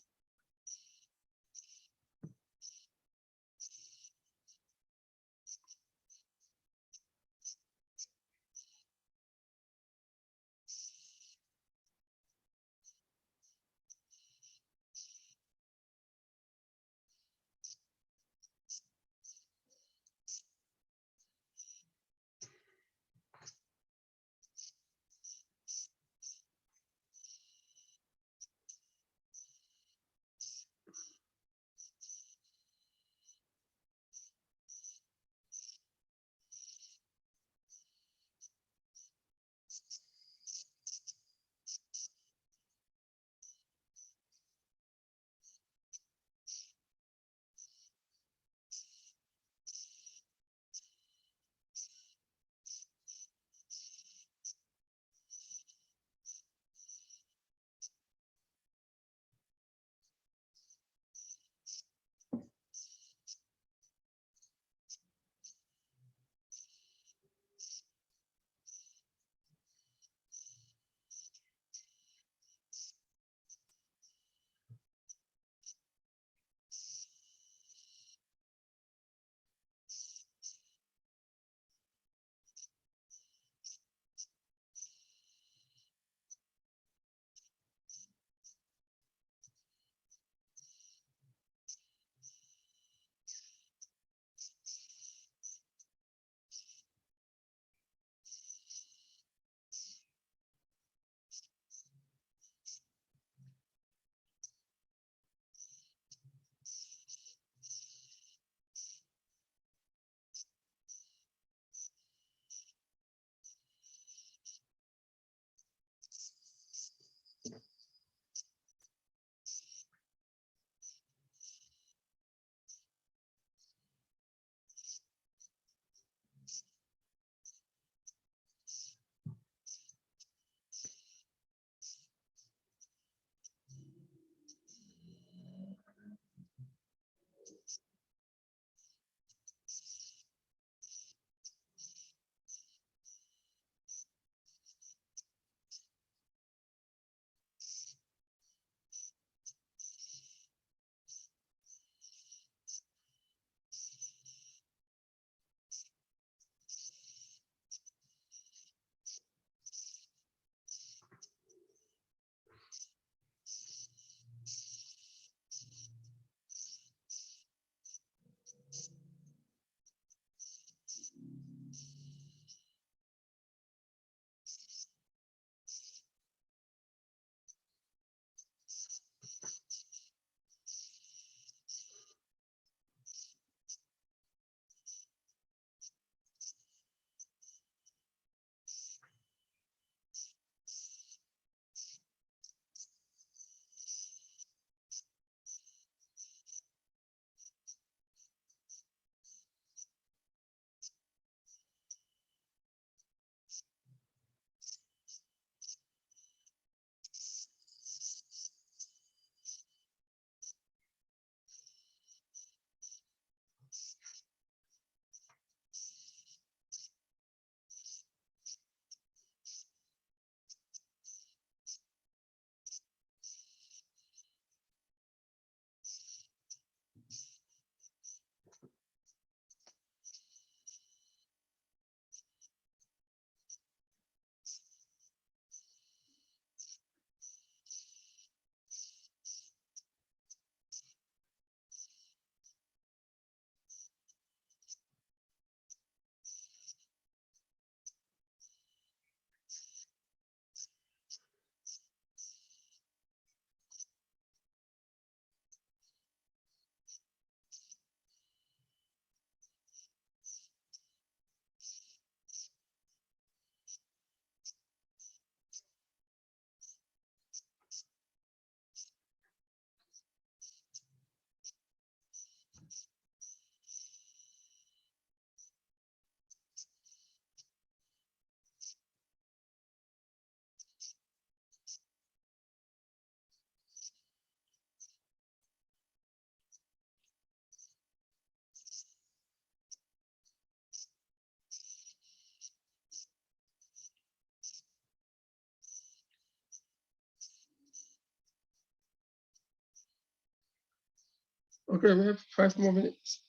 Okay, we have 5 more minutes.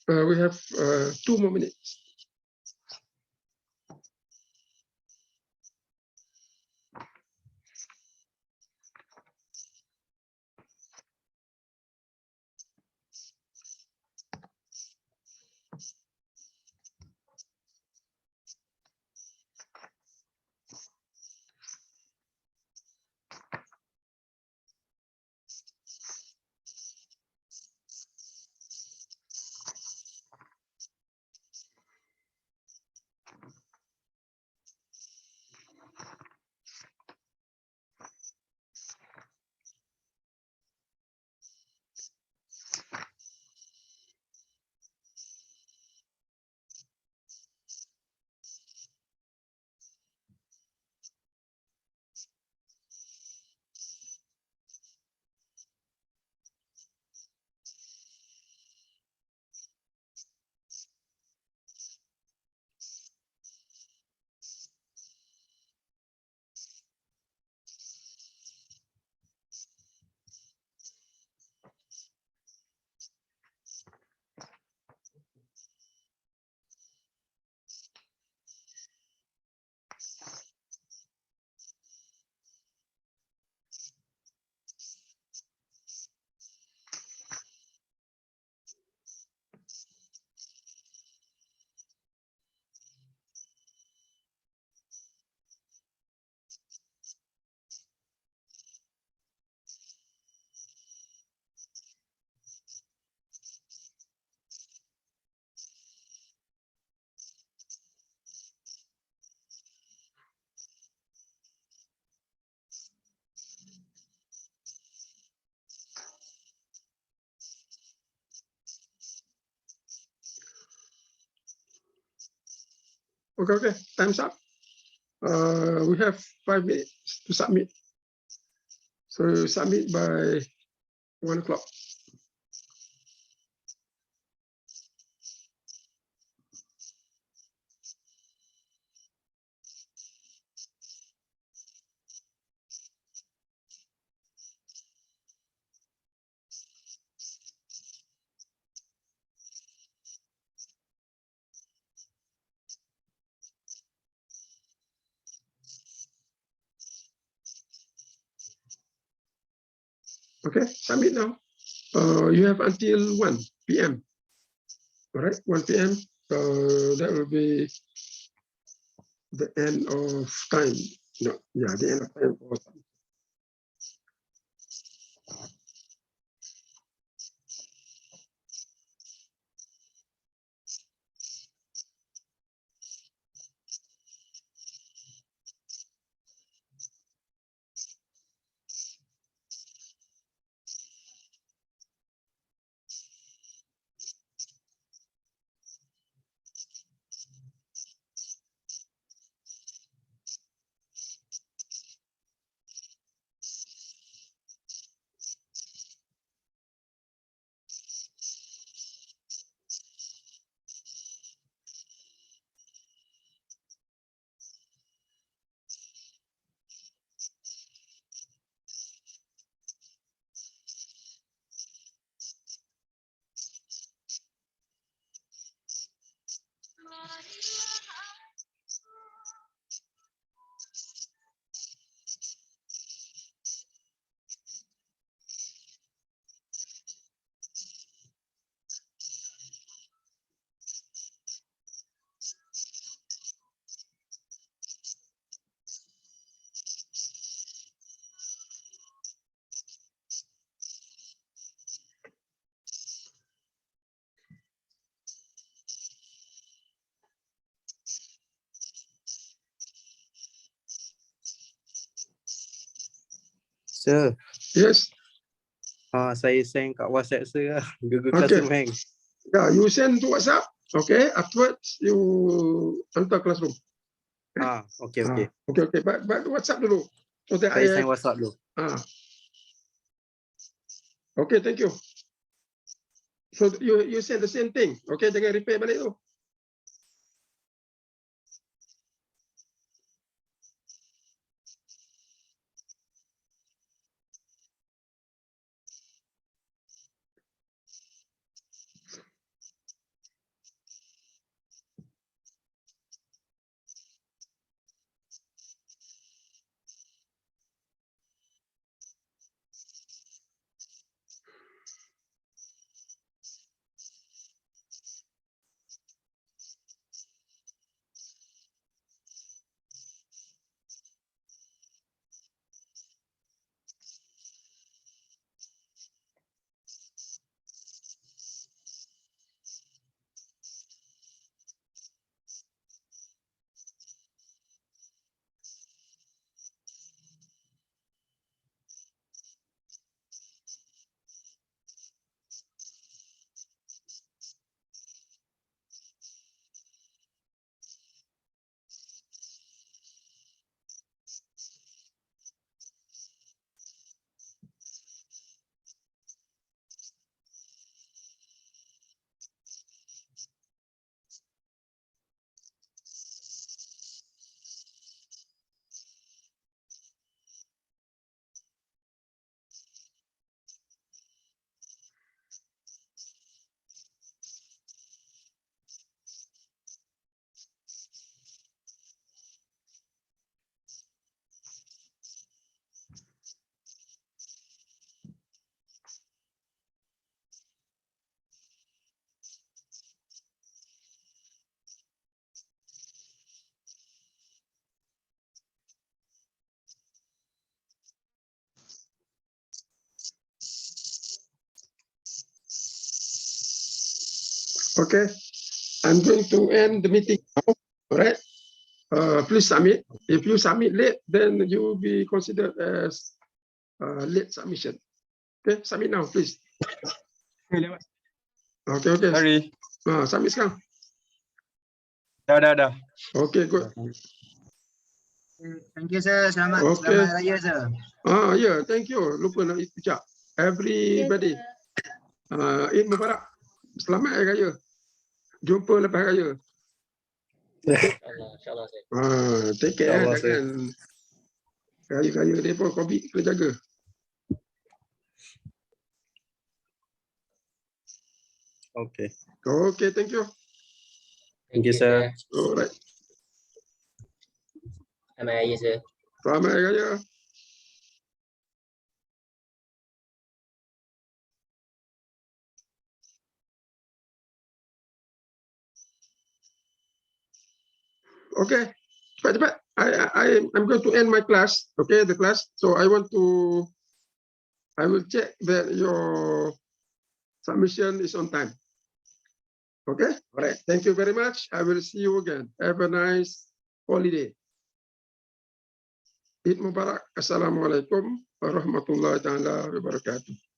We have 2 more minutes. Okay, time's up. We have 5 minutes to submit. So submit by 1 o'clock. Okay, submit now. You have until 1 p.m. All right, 1 p.m. That will be the end of time. No, yeah, the end of time for submission. Sir, Yes. saya send kat WhatsApp sir lah. Google Okay. Classroom hang. Yeah, you send to WhatsApp. Okay. Afterwards, you enter classroom. Okay, okay. Okay. But WhatsApp dulu. So that Saya send WhatsApp dulu. Okay, thank you. So you send the same thing. Okay, jangan repair balik tu. Okay, I'm going to end the meeting now. All right. Please submit. If you submit late, then you will be considered as late submission. Okay, submit now, please. Okay. Sorry. Submit sekarang. Dah. Okay, good. Thank you sir. Selamat Okay. Selamat Raya sir. Yeah, thank you. Lupa nak ucap. Everybody. Eid Mubarak. Selamat Hari Raya. Jumpa lepas Raya. InsyaAllah sir. Take care. InsyaAllah, Jangan Raya-raya dia pun COVID kena jaga. Okay. Okay, thank you. Thank you, sir. Alright. Selamat Raya sir. Selamat Hari Raya. Okay, cepat-cepat. I'm going to end my class. Okay, the class. So I will check that your submission is on time. Okay, all right. Thank you very much. I will see you again. Have a nice holiday. Eid Mubarak. Assalamualaikum warahmatullahi taala wabarakatuh.